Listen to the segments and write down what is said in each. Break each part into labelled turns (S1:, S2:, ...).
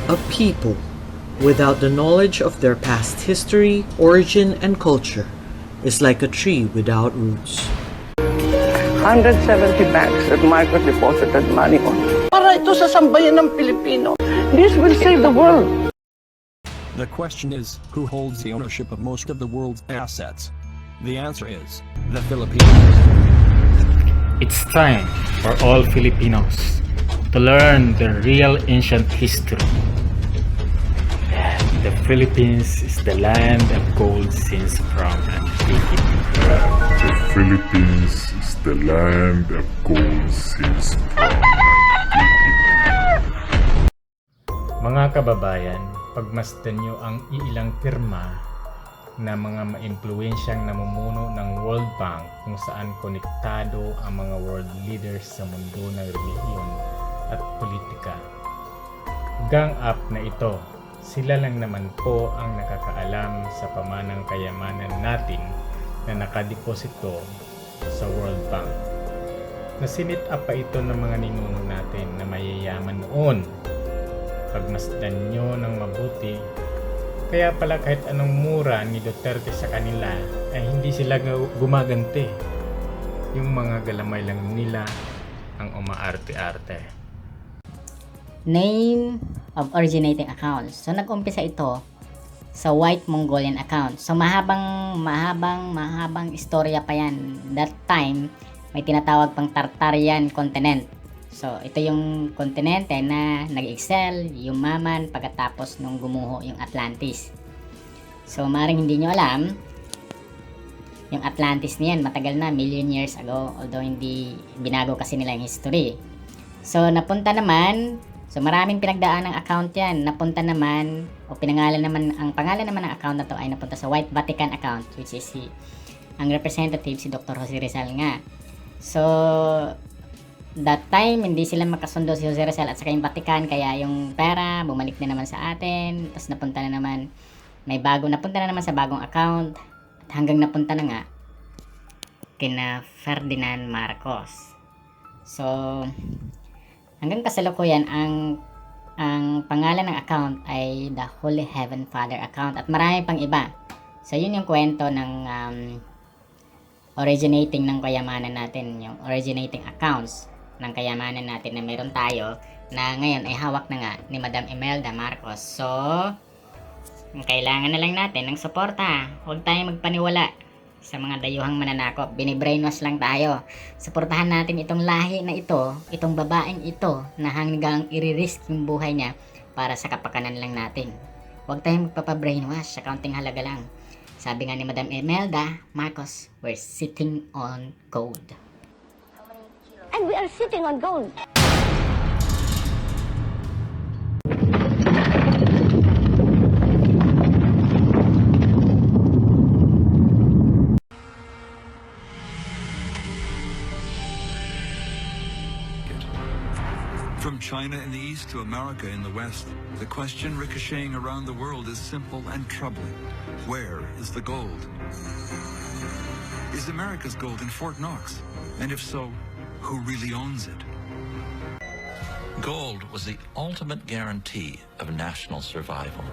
S1: A people without the knowledge of their past history, origin, and culture is like a tree without roots.
S2: 170 banks that Marcos deposited money on. Para ito sa sambayan ng Pilipino. This will save the world.
S3: The question is, who holds the ownership of most of the world's assets? The answer is, the Philippines.
S4: It's time for all Filipinos to learn the real ancient history. The Philippines is the land of gold since from antiquity.
S5: The Philippines is the land of gold since from antiquity.
S4: Mga kababayan, pagmasdan nyo ang iilang pirma na mga maimpluwensyang namumuno ng World Bank kung saan konektado ang mga world leaders sa mundo ng relihiyon at politika. Gang up na ito, sila lang naman po ang nakakaalam sa pamanang kayamanan natin na nakadeposito sa World Bank. Nasinit up pa ito ng mga ninuno natin na mayayaman noon. Pagmasdan nyo ng mabuti, kaya pala kahit anong mura ni Duterte sa kanila ay hindi sila gumaganti. Yung mga galamay lang nila ang umaarte-arte.
S6: Name of originating accounts. So nag-umpisa ito sa White Mongolian account. So mahabang istorya pa yan. That time may tinatawag pang Tartarian continent. So ito yung kontinente na nag-excel, yumaman pagkatapos nung gumuho yung Atlantis. So maring hindi nyo alam, yung Atlantis niyan matagal na, million years ago, although hindi binago kasi nila yung history. So napunta naman, so maraming pinagdaan ng account yan, napunta naman, o pinangalan naman, ang pangalan naman ng account na to ay napunta sa White Vatican account, which is ang representative si Dr. Jose Rizal nga. So that time, hindi sila makasundo si Jose Rizal at saka yung Vatican, kaya yung pera bumalik na naman sa atin, tapos napunta na naman sa bagong account, at hanggang napunta na nga kina Ferdinand Marcos. So hanggang kasalukuyan ang pangalan ng account ay the Holy Heaven Father account at marami pang iba. So yun yung kwento ng originating ng kayamanan natin, yung originating accounts ng kayamanan natin na meron tayo na ngayon ay hawak na nga ni Madam Imelda Marcos. So kailangan na lang natin ng suporta. Huwag tayong magpaniwala sa mga dayuhang mananakop. Binibrainwash lang tayo. Suportahan natin itong lahi na ito, itong babaeng ito na hanggang i-risk yung buhay niya para sa kapakanan lang natin. Huwag tayong magpapabrainwash sa kaunting halaga lang. Sabi nga ni Madam Imelda Marcos, we're sitting on gold.
S7: And we are sitting on gold.
S8: From China in the east to America in the west, the question ricocheting around the world is simple and troubling. Where is the gold? Is America's gold in Fort Knox? And if so, who really owns it?
S9: Gold was the ultimate guarantee of national survival.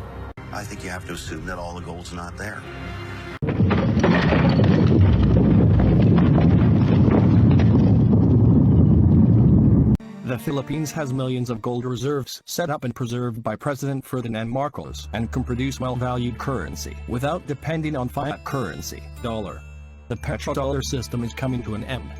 S10: I think you have to assume that all the gold's not there.
S3: The Philippines has millions of gold reserves set up and preserved by President Ferdinand Marcos and can produce well-valued currency without depending on fiat currency, dollar. The petrodollar system is coming to an end.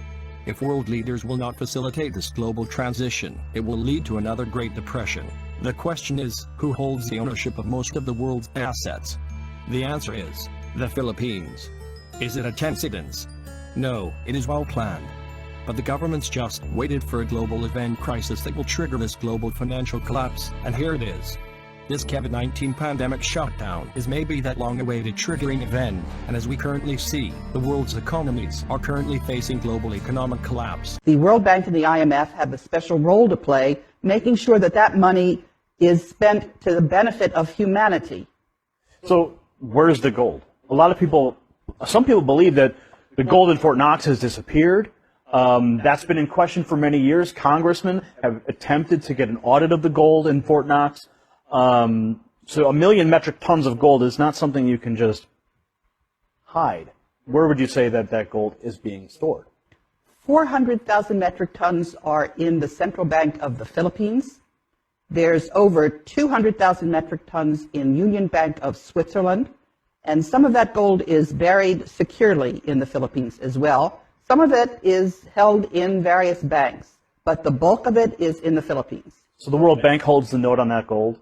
S3: If world leaders will not facilitate this global transition, it will lead to another Great Depression. The question is, who holds the ownership of most of the world's assets? The answer is, the Philippines. Is it a coincidence? No, it is well planned. But the government's just waited for a global event crisis that will trigger this global financial collapse, and here it is. This COVID-19 pandemic shutdown is maybe that long-awaited triggering event, and as we currently see, the world's economies are currently facing global economic collapse.
S2: The World Bank and the IMF have a special role to play, making sure that that money is spent to the benefit of humanity.
S11: So where's the gold? Some people believe that the gold in Fort Knox has disappeared. That's been in question for many years. Congressmen have attempted to get an audit of the gold in Fort Knox. So 1 million metric tons of gold is not something you can just hide. Where would you say that that gold is being stored?
S2: 400,000 metric tons are in the Central Bank of the Philippines. There's over 200,000 metric tons in Union Bank of Switzerland. And some of that gold is buried securely in the Philippines as well. Some of it is held in various banks, but the bulk of it is in the Philippines.
S11: So the World Bank holds the note on that gold?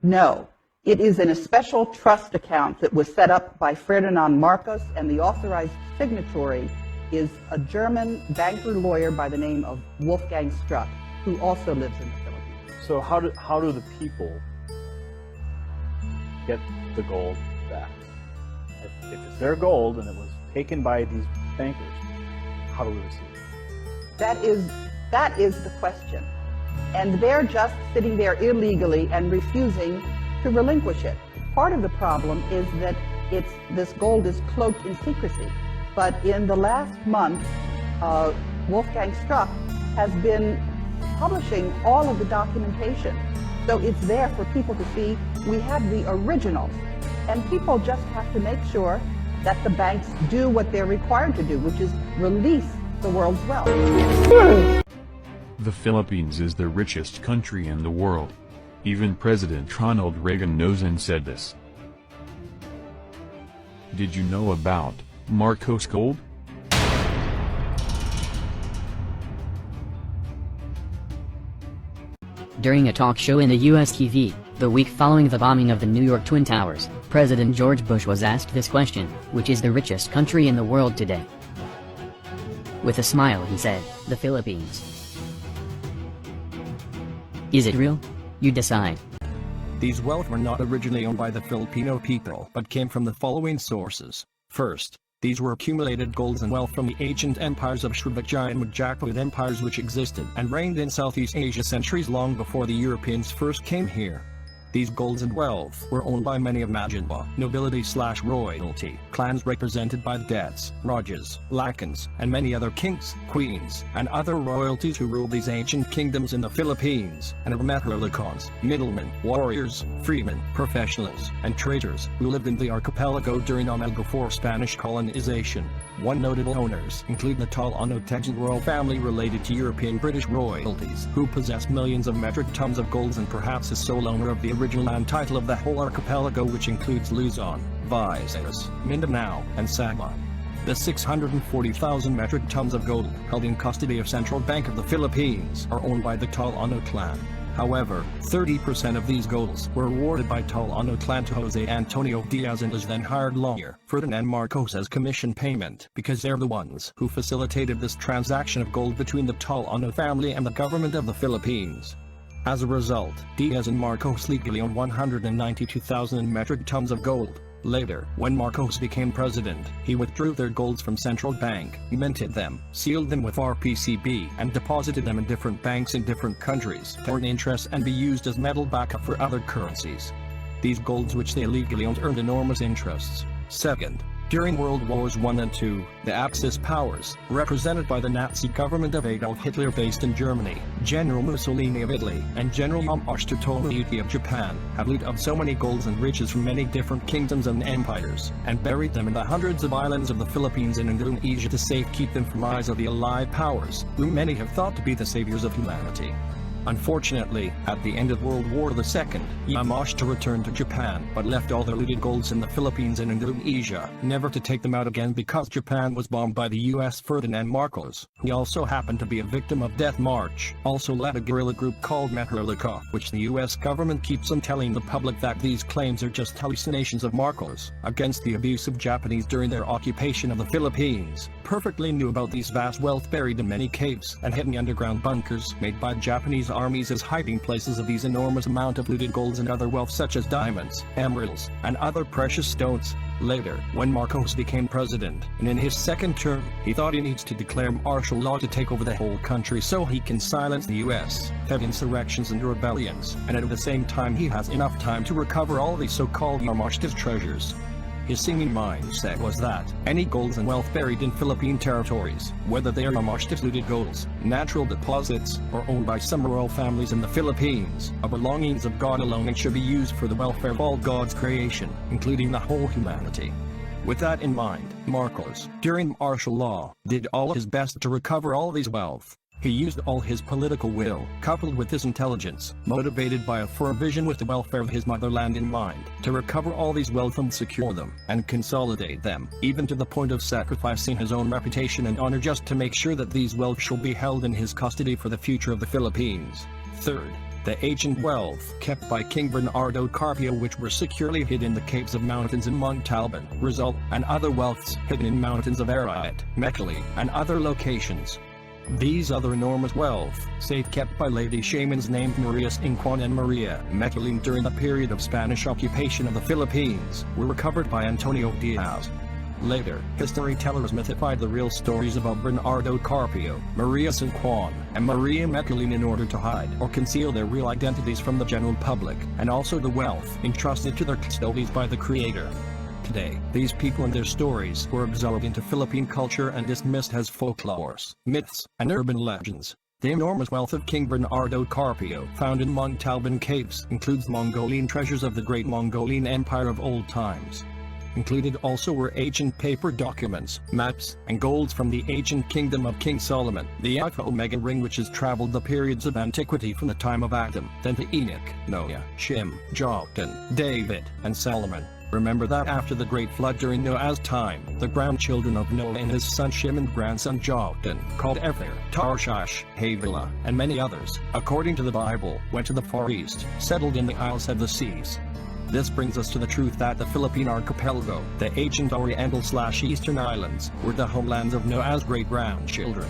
S2: No. It is in a special trust account that was set up by Ferdinand Marcos, and the authorized signatory is a German banker lawyer by the name of Wolfgang Struck, who also lives in the Philippines.
S11: So how do the people get the gold back? If it's their gold and it was taken by these bankers, how do we receive it?
S2: That is the question. And they're just sitting there illegally and refusing to relinquish it. Part of the problem is that this gold is cloaked in secrecy. But in the last month, Wolfgang Struck has been publishing all of the documentation. So it's there for people to see. We have the originals. And people just have to make sure that the banks do what they're required to do, which is release the world's wealth.
S12: The Philippines is the richest country in the world. Even President Ronald Reagan knows and said this. Did you know about Marcos gold?
S13: During a talk show in the US TV, the week following the bombing of the New York Twin Towers, President George Bush was asked this question: which is the richest country in the world today? With a smile he said, the Philippines. Is it real? You decide.
S3: These wealth were not originally owned by the Filipino people, but came from the following sources. First, these were accumulated golds and wealth from the ancient empires of Srivijaya and Majapahit empires which existed and reigned in Southeast Asia centuries long before the Europeans first came here. These golds and wealth were owned by many of Majinba nobility/royalty, clans represented by the Dets, Rajas, Lakans, and many other kings, queens, and other royalties who ruled these ancient kingdoms in the Philippines, and of Metrolicons, middlemen, warriors, freemen, professionals, and traders who lived in the archipelago during or before Spanish colonization. One notable owners include the Tallano royal family related to European British royalties, who possessed millions of metric tons of golds and perhaps is sole owner of the original land title of the whole archipelago, which includes Luzon, Visayas, Mindanao, and Sabah. The 640,000 metric tons of gold held in custody of Central Bank of the Philippines are owned by the Tallano clan. However, 30% of these golds were awarded by Tallano clan to Jose Antonio Diaz and his then hired lawyer, Ferdinand Marcos, as commission payment, because they're the ones who facilitated this transaction of gold between the Tallano family and the government of the Philippines. As a result, Diaz and Marcos legally own 192,000 metric tons of gold. Later, when Marcos became president, he withdrew their golds from Central Bank, minted them, sealed them with RPCB, and deposited them in different banks in different countries to earn interest and be used as metal backup for other currencies. These golds which they illegally owned earned enormous interests. Second, during World Wars I and II, the Axis powers, represented by the Nazi government of Adolf Hitler based in Germany, General Mussolini of Italy, and General Yamashita Tomoyuki of Japan, have looted up so many golds and riches from many different kingdoms and empires, and buried them in the hundreds of islands of the Philippines and Indonesia to safekeep them from eyes of the Allied powers, whom many have thought to be the saviors of humanity. Unfortunately, at the end of World War II, Yamashita returned to Japan but left all the looted golds in the Philippines and Indonesia, never to take them out again because Japan was bombed by the US. Ferdinand Marcos, who also happened to be a victim of Death March, also led a guerrilla group called Metrolicon, which the US government keeps on telling the public that these claims are just hallucinations of Marcos, against the abuse of Japanese during their occupation of the Philippines, perfectly knew about these vast wealth buried in many caves and hidden underground bunkers made by Japanese armies as hiding places of these enormous amount of looted golds and other wealth such as diamonds, emeralds, and other precious stones. Later, when Marcos became president, and in his second term, he thought he needs to declare martial law to take over the whole country so he can silence the US, have insurrections and rebellions, and at the same time he has enough time to recover all these so-called Yamashita's treasures. His seeming mindset was that any gold and wealth buried in Philippine territories, whether they are much-diluted golds, natural deposits, or owned by some royal families in the Philippines, are belongings of God alone and should be used for the welfare of all God's creation, including the whole humanity. With that in mind, Marcos, during martial law, did all his best to recover all these wealth. He used all his political will, coupled with his intelligence, motivated by a firm vision with the welfare of his motherland in mind, to recover all these wealth and secure them, and consolidate them, even to the point of sacrificing his own reputation and honor just to make sure that these wealth shall be held in his custody for the future of the Philippines. Third, the ancient wealth kept by King Bernardo Carpio, which were securely hid in the caves of mountains in Montalban, Rizal, and other wealths hidden in mountains of Arayat, Mecali, and other locations. These other enormous wealth, safe kept by lady shamans named Maria Inquan and Maria Mecalin during the period of Spanish occupation of the Philippines, were recovered by Antonio Diaz. Later, historytellers mythified the real stories about Bernardo Carpio, Maria Inquan, and Maria Mecalin in order to hide or conceal their real identities from the general public, and also the wealth entrusted to their custodies by the Creator. Today, these people and their stories were absorbed into Philippine culture and dismissed as folklores, myths, and urban legends. The enormous wealth of King Bernardo Carpio, found in Montalban caves, includes Mongolian treasures of the great Mongolian Empire of old times. Included also were ancient paper documents, maps, and golds from the ancient kingdom of King Solomon, the Alpha Omega ring, which has traveled the periods of antiquity from the time of Adam, then to Enoch, Noah, Shem, Joktan, David, and Solomon. Remember that after the great flood during Noah's time, the grandchildren of Noah and his son Shem and grandson Joktan, called Ephir, Tarshish, Havilah, and many others, according to the Bible, went to the Far East, settled in the Isles of the Seas. This brings us to the truth that the Philippine archipelago, the ancient Oriental/Eastern Islands, were the homelands of Noah's great-grandchildren.